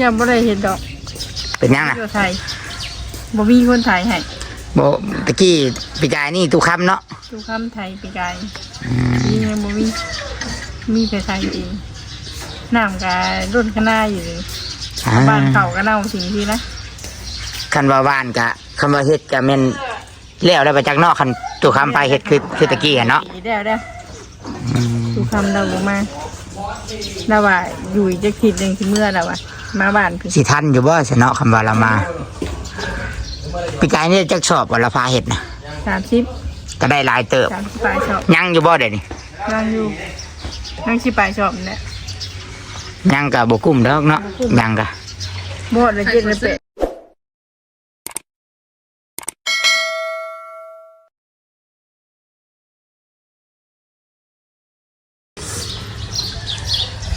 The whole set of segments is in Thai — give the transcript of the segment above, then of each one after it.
ยังบ่ได้เห็นดอกเป็นยังน่ะไทยบ่มีคนไทยให้บ่ตะกี้ปีกายนี่ตู้คำเนาะตู้คำไทยปีกายยังบ่มีแต่ไทยเองน้ำกับรุ่นข้างหน้าอยู่เลยบ้านเขาก็เน่าสิ่งที่นะคันว่าบ้านกะคันว่าเฮ็ดกะแม่นแล้วได้ไปจากนอกคันตู้คำไปเฮ็ดคือตะกี้เนาะได้ตู้คำเราบ่มาเราว่าอยู่จะคิดหนึ่งที่เมื่อเราว่ามาบ้านสิทันอยู่บ่ซะเนาะคำว่าเรามาปีกายนี่จักสอบว่าเราพาเฮ็ดนะ30ก็ได้หลายเติบ30ปลายชอบยังอยู่บ่เดี๋ยวนี้ยังอยู่ยังสิปลายชอบเนี่ยยังก็บ่กุ้มดอกเนาะยังก็บ่ได้เจ็ดเลยเป็ด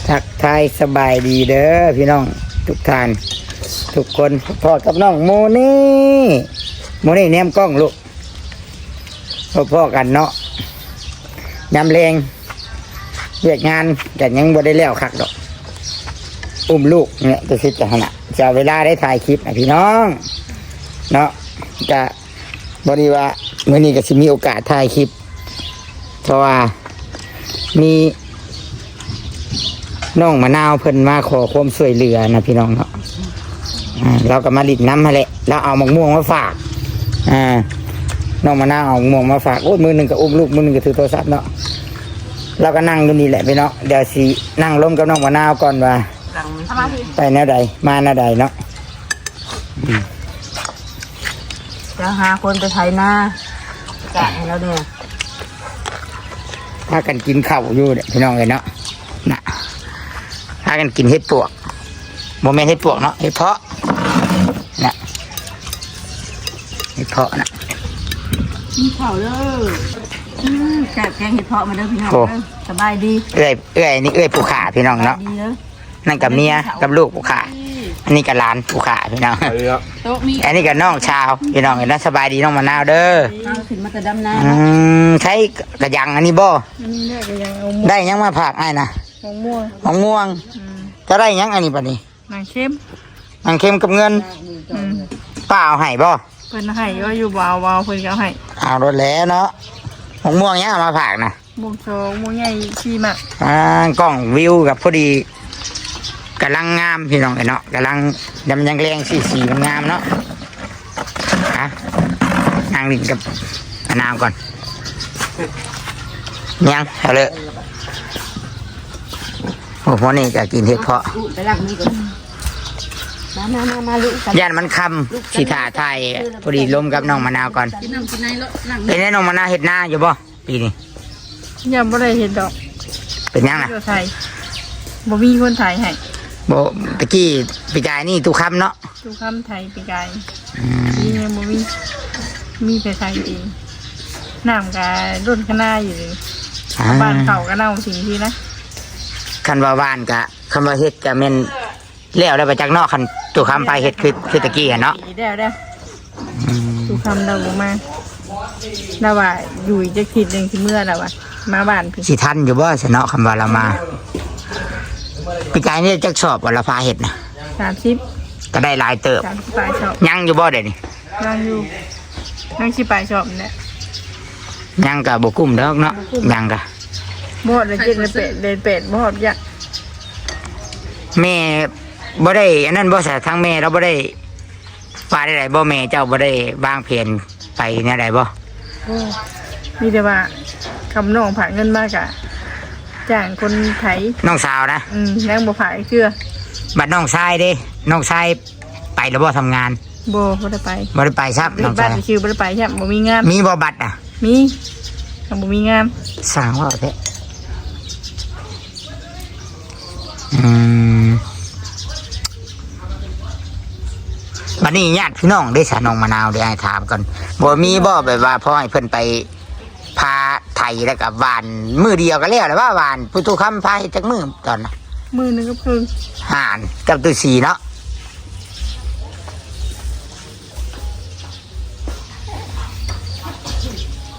ทักทายสบายดีเด้อพี่น้องทุกท่านทุกคนพ่อกับน้องโมนี่แนมกล้องลูกพ่อกันเนาะยำแรงเวียกงานแต่ยังบ่ได้แล้วคักดอกอุ้มลูกเนี่ยจะคิดจะขณะจะเวลาได้ถ่ายคลิปนะพี่น้องเนาะจะบริว่าเมื่อนี้ก็จะมีโอกาสถ่ายคลิปเพราะว่ามีน้องมะนาวเพิ่นมาขอความช่วยเหลือนะพี่น้องเนาะเราก็มาดิดน้ำให้แหละแล้วเอาหมกม่วงมาฝากน้องมะนาวเอาหมกม่วงมาฝากโอ้ยมือหนึ่งก็อุ้มลูกมือหนึ่งก็ถือโทรศัพท์เนาะเราก็นั่งอยู่นี่แหละพี่น้องเดี๋ยวสินั่งล้มกับน้องมะนาวก่อนว่าไปแนวใดมาแนวใดเนาะจะหาคนไปไทยหน้าแกะให้เราเนี่ยพากันกินข้าวอยู่เนี่ยพี่น้องเลยเนาะน่ะพากันกินเห็ดปวกโมเมนต์เห็ดปวกเนาะเห็ดเพาะน่ะเห็ดเพาะน่ะมีข้าวเด้อแกะแกงเห็ดเพาะมาเด้อพี่น้องสบายดีนี่เอ้ยผู้ขาพี่น้องเนาะนั่นกับเมียกับลูกผู้ขาอันนี้กับหลานผู้ขาพี่น้องอันนี้กับน้องชาวพี่น้องเห็นแล้วสบายดีน้องมะนาวเด้อขึ้นมาแต่ดำน้ำใช้กระยังอันนี้บ่ได้ยังมาผักไอ้นะมะม่วงจะได้ยังอันนี้ป่ะนี่นางเข้มกับเงินเปล่าให้บ่เพิ่นให้ก็อยู่เบาเพิ่นก็ให้เอารถแล้วเนาะมะม่วงเนี้ยมาผักนะม่วงโซม่วงใหญ่ขี้มากกล้องวิวกับพอดีกำลังงามพี่น้องเนาะกำลังยังแรงสีมันงามเนาะนางดินกับน้ำก่อนยังเอาเลยโอ้โหนี่จะกินเห็ดเพาะย่านมันคำสีถาไทยพอดีล้มกับน้องมะนาวก่อนเป็นไงน้องมะนาวเห็ดหน้าอยู่บ่ปีนี้ยังบ่ได้เห็นดอกเป็นยังน่ะไทยบ่มีคนไทยให้บ่ตะกี้ปีกายนี่ตู้คำเนาะตู้คำไทยปีกายยังบ่มีแต่ไทยเองน้ำกับรุ่นข้างหน้าอยู่เลยบ้านเขาก็เน่าสิ่งที่นะคันว่าบ้านกะคันว่าเฮ็ดกะแม่นแล้วได้ไปจากนอกคันตู้คำไปเฮ็ดคือตะกี้เนาะได้ตู้คำเราบ่มาเราว่าอยู่จะคิดหนึ่งที่เมื่อเราว่ามาบ้านสิทันอยู่บ่ซะเนาะคำว่าเรามาปีกายนี่จักสอบว่าเราพาเฮ็ดนะ30ก็ได้หลายเติบปลายชอบยังอยู่บ่เดี๋ยวนี้ยังอยู่ยังสิปลายชอบเนี่ยยังก็บ่กุ้มดอกเนาะยังก็บ่ได้เจ็ดเลยเป็ดบ่ฮอดยักแม่บ่ได้อันนั้นบ่ซะทั้งแม่เราบ่ได้ว่าได้บ่แม่เจ้าบ่ได้วางแผนไปแนวใดบ่มีแต่ว่าคำน้องผ่านเงินมากะจ้างคนไถน้องสาวนะยังบ่ผ่านเชื่อบัดน้องชายเด้น้องชายไปแล้วบ่ทำงานบ่ได้ไปครับน้องชายบัตรชื่อบ่ได้ไปครับบ่มีงานมีบ่บัตรอ่ะมีบ่มีงานสร้างว่าแท้บัดนี้ญาติพี่น้องได้สาน้องมะนาวได้ให้ถามก่อนบ่มีบ่แบบว่าพ่อให้เพิ่นไปพาไถแล้วกับหวานมือเดียวก็แล้วแหละว่าหวานผู้ตู้คำพาให้จักมือตอนนะมือนึงก็เพิ่งห่านกับตัวสีเนาะ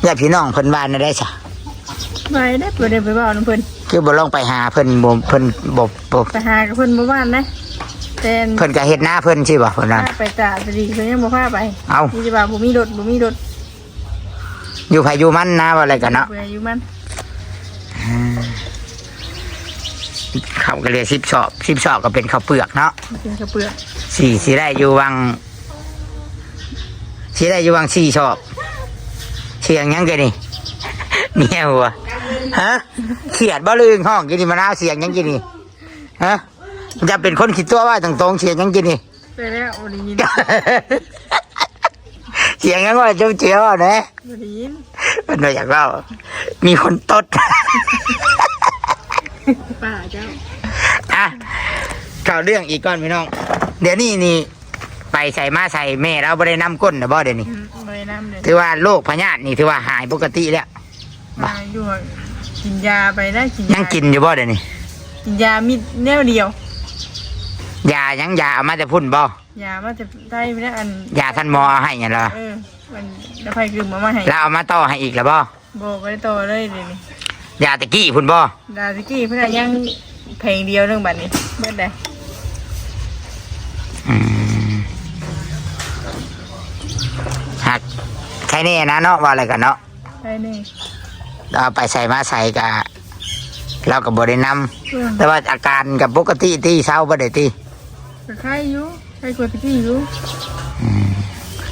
ญาติพี่น้องเพิ่นบ้านได้จ้ะไปได้บ่ได้ไปบ้านเพิ่นคือบ่ลองไปหาเพิ่นบ่ไปหากับเพิ่นบ่บ้านนะ แต่ เพิ่นก็เฮ็ดหน้าเพิ่นสิบ่เพิ่นว่า พาไปจ่าจะดีเพิ่นยังบ่พาไป เอ้า มีแต่ว่าบ่มีรถ อยู่ไผอยู่มันนะว่าอะไรกันเนาะ เพื่ออยู่มัน เขาก็เลย10 ชอบก็เป็นข้าวเปลือกเนาะ เป็นกระเปือก สิได้อยู่วัง4 ชอบเสียงหยังกันนี่ เมียหัวฮะเขียดบ่ลืงห้องกินนี่มะนาวเสียงหยังกินนี่ฮะมันจะเป็นคนคิดตัวว่าตรงๆเสียงหยังกินนี่ ไปแล้วบ่ได้ยิน เสียงหยังว่าเจียวๆนะ บ่ได้ยิน มันว่าอยากเล่ามีคนตด ป้าเจ้า อ่ะข่าวเรื่องอีกก่อนพี่น้อง เดี๋ยวนี้นี่ไปใส่มาใส่แม่เราไม่ได้น้ำก้นนะบ่เดี๋ยวนี้ บ่ได้น้ำเลย ถือว่าโรคพยาธินี่ถือว่าหายปกติแล้ว มาอยู่กินยาไปได้กิน ยังกินอยู่บ่เดี๋ยวนี้ กินยามีแนวเดียวย ายังยาเอามาจะพุ่นบ่ ยามาจะได้ไม่ได้อัน ยาท่านหมอเอาให้ไงล่ะ มันแล้วไผกลืมมาให้ แล้วเอามาต่อให้อีกแล้วบ่ บ่ไปต่อเลยเดี๋ยวนี้ ยาตะกี้พุ่นบ่ ดาซิกี้เพิ่นนะยังเพลงเดียวเรื่องบัดนี้เบิดได้ อืมหักใช่นี่นะเนาะว่าอะไรกันเนาะ ได้นี่ เอาไปใส่มาใส่กับเรากับบรินำแต่ว่าอาการกับปกติที่เศร้าบ่ได้ที่ ก็ไข้อยู่ไข้กว่าตะกี้อยู่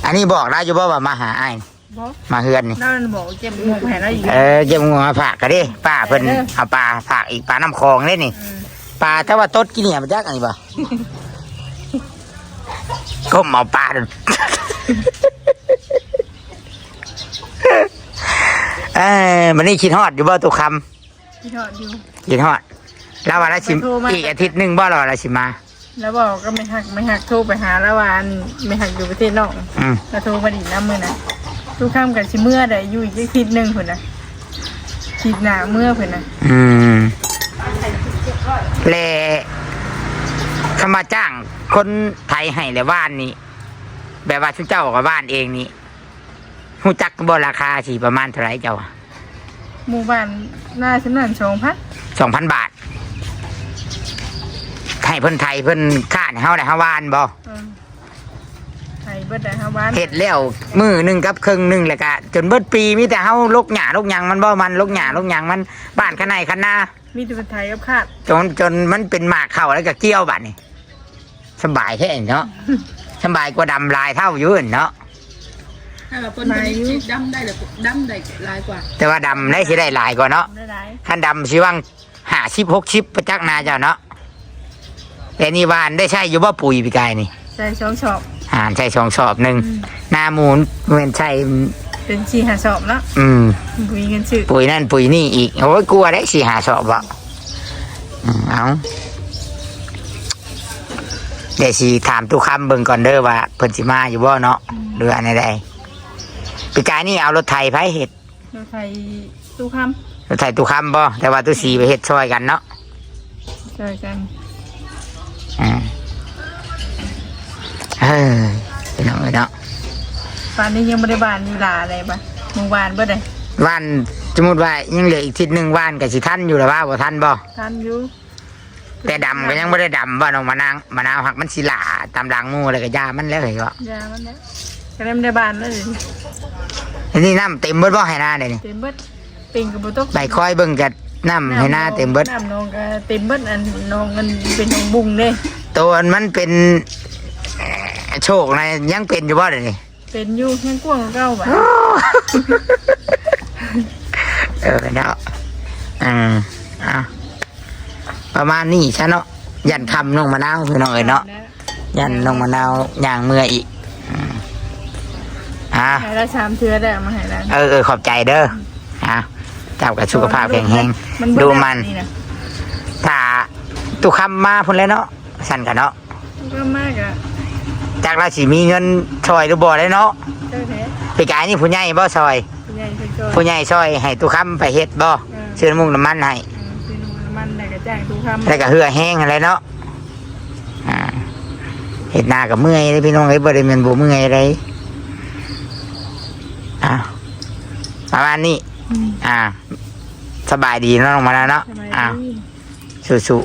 อันนี้บอกได้อยู่บ่ว่ามาหาอ้าย บ่ มาเฮือนนี่ นั่นบอกเจ็บหมกแผลแล้วอีก เจ็บงัวมาฝากก็ดิป้าเพิ่นเอาปลาฝากอีกปลาน้ำคลองเด้นี่ปลาแต่ว่าตดกินเนี่ยมันจักอันนี้บ่ก้มเอาปลาดู มันนี่คิดฮอดอยู่บ่ตุกค ที่ทอดอยู่ ำคิดฮอดแล้ววันละสิอีกอาทิตย์หนึงบ่รอละสิมา แล้วบอกก็ไม่หักโทรไปหาแล้ววานไม่หักอยู่ประเทศนอก อืม แล้วโทรมาดิน้ำมือนะทุกข้ามกันสิเมื่อใดอยู่อีกอาทิตย์หนึงพุ่นน่ะคิดหน้าเมื่อพุ่นน่ะ อืมแลคำว่าจ้างคนไทยให้แล้วว่านนี่แบบว่าชุดเจ้ากับบ้านเองนี่หูจักบ่ราคาสิประมาณเท่าไหร่เจ้า หมู่บ้านหน้าสำนัก2,000 2,000 บาทให้เพิ่นไทยเพิ่นค่าให้เฮาได้เฮาวานบ่ ไทยเบิดได้5 วัน เฮ็ดแล้วมื้อหนึงกับครึ่งหนึงแล้วก็จนเบิดปีมีแต่เฮาลกหญ้าลกหยังมันบ่มันลกหญ้าลกหยังมันบ้านข้างในข้างหน้า มีแต่เป็นไทยกับคาด จนมันเป็นหมากเข้าแล้วก็เกี่ยวบัดนี่สบายแท้เนาะ สบายกว่าดำลายเท่าอยู่เนาะ ถ้าเราคนที่ดำได้หรือดำได้หลายกว่า แต่ว่าดำได้สิได้หลายกว่าเนาะ ได้หลาย ขั้นดำสิว่าง50-60ประจักษ์นาเจ้าเนาะแต่นี่วานได้ใช้อยู่บ่ปุ๋ยพี่กายนี่ ใส่2 ชอบ ใช้2 ชอบหนึงหน้าหมูนเหมือนใช้ เป็น4-5 ชอบเนาะบ่มีเงินซื้อ ปุ๋ยนั่นปุ๋ยนี่อีกโอ้ยกลัวได้4-5 ชอบบ่เอาเดี๋ยวสิถามตู้คำเบิ่งก่อนเด้อว่าเพิ่นสิมาอยู่บ่เนาะหรืออันใดพี่กายนี่เอารถไถไผเฮ็ด รถไทยตู้ค รถไถตู้คำบ่แต่ว่าตู้สีไปเฮ็ดช่วยกันเนาะ ำช่วยกัน เฮ้ยพี่น้องเอ้ยเนาะ ป่านนี้ยังบ่ได้บ้านอยู่หลาอะไรปะหมู่บ้านเบิดได้ ว่านสมมุติว่ายังเหลืออีกทิศหนึงว่านก็สิทันอยู่แล้วว่าบ่ทันบ่ ทันอยู่ แต่ดำก็ยังบ่ได้ดำว่าน้องมะนาวหักมันสิหล่าตามหลังหมู่แล้วก็ยามันแล้วเหรอย ามันแล้วก็ได้ไม่ได้บ้านแล้วเดี๋ยวนี้ ทีนี้น้ำเต็มเบิดบ่ให้หน้าเดี๋ยวนี้ เต็มเบิดปิงกับบุตก ใบคอยเบิ่งกับน้ำให้หน้าเต็มเบิด น้ำนองก็เต็มเบิดอันนองมันเป็นนองบุ้งเด้ ตัวมันเป็นโชคนะยังเป็นอยู่บ่เดี๋ยวนี้ เป็นอยู่แค่กว้างเก้าบาท เนาะอ่ะประมาณนี้ใช่เนาะยันคำน้องมะนาวพี่น้องเอ้ยเนาะยันน้องมะนาวย่างเมื่ออีกให้ละ3 เทื่อได้เอามาให้ละ ขอบใจเด้อเจ้ากับสุขภาพแข็งแรงดูมันถ้าตุกคำมาพุ่นแล้วเนาะสั่นกันเนาะ ก็มากอะ จากราศีมีเงินซอยหรือบ่ได้เนาะ เจ้าแท้ ไปกายนี่ผู้ใหญ่บ่ซอย ผู้ใหญ่ช่วย ผู้ใหญ่ซอยให้ตุกคำไปเฮ็ดบ่ซื้อน้ำมุงน้ำมันให้ ซื้อน้ำมันได้ก็จ้างทุกคำ แล้วก็เหือแห้งอะไรเนาะเฮ็ดหน้ากับเมื่อยเลยพี่น้องเอ้ยบ่ได้แม่นบ่เมื่อยเลยประมาณนี้สบายดีเนาะน้องมาแล้วเนาะสู้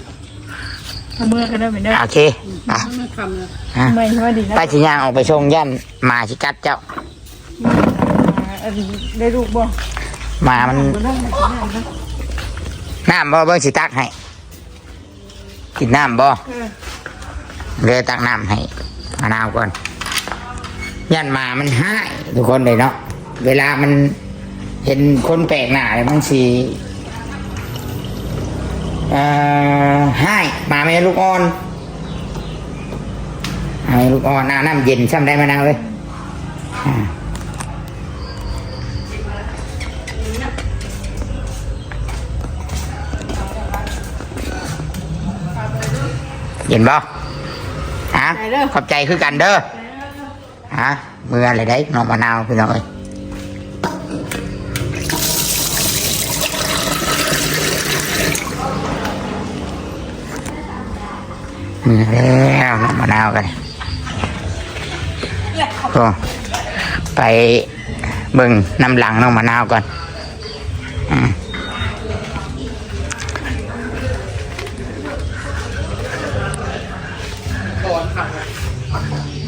เอามือกันได้เหมือนเดิม โอเคไป ไม่คำเลย ฮะ ไม่ว่าดีนะ ไปสิย่างออกไปชงยันมาชิกัดเจ้า ได้ลูกบ่ มามัน บ่ต้องมากินน้ำนะ น้ำบ่เบิ่งสิตักให้กินน้ำบ่เลยตักน้ำให้มะนาวก่อนยันมามันหายทุกคนเลยเนาะเวลามันเห็นคนแปลกหน้าเลยมันสีหายมาไม่ลูกอ่อนให้ลูกอ่อนน้ำเย็นช่ำได้มะนาวเลยเย็นบ่ฮะขอบใจคือกันเด้อฮะมืออะไรได้น้องมะนาวพี่น้องเอ้ยมือแล้วน้องมะนาวกันก็ไปเบิ่งน้ำหลังน้องมะนาวก่อน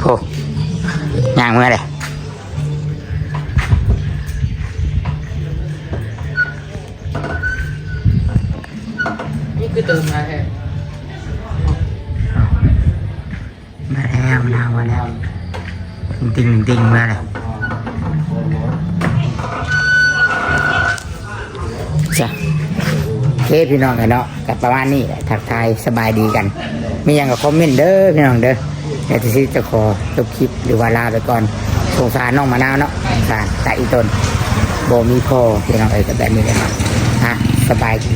โอ้ย่างเมื่อไร นี่คือเติมมาแท้ มาแล้วมะนาวมาแล้วติงมาแล้วจ้ะโอเคพี่น้องกันเนาะกับประมาณนี้ทักทายสบายดีกันมีอย่างกับคอมเมนต์เด้อพี่น้องเด้อแต่ที่จะขอจบคลิปหรือว่าลาไปก่อนสงสารน้องมะนาวเนาะสงสารตาอีตนโบมีพ่อพี่น้องเอ้ยกับแบบนี้เลยเนาะสบายดี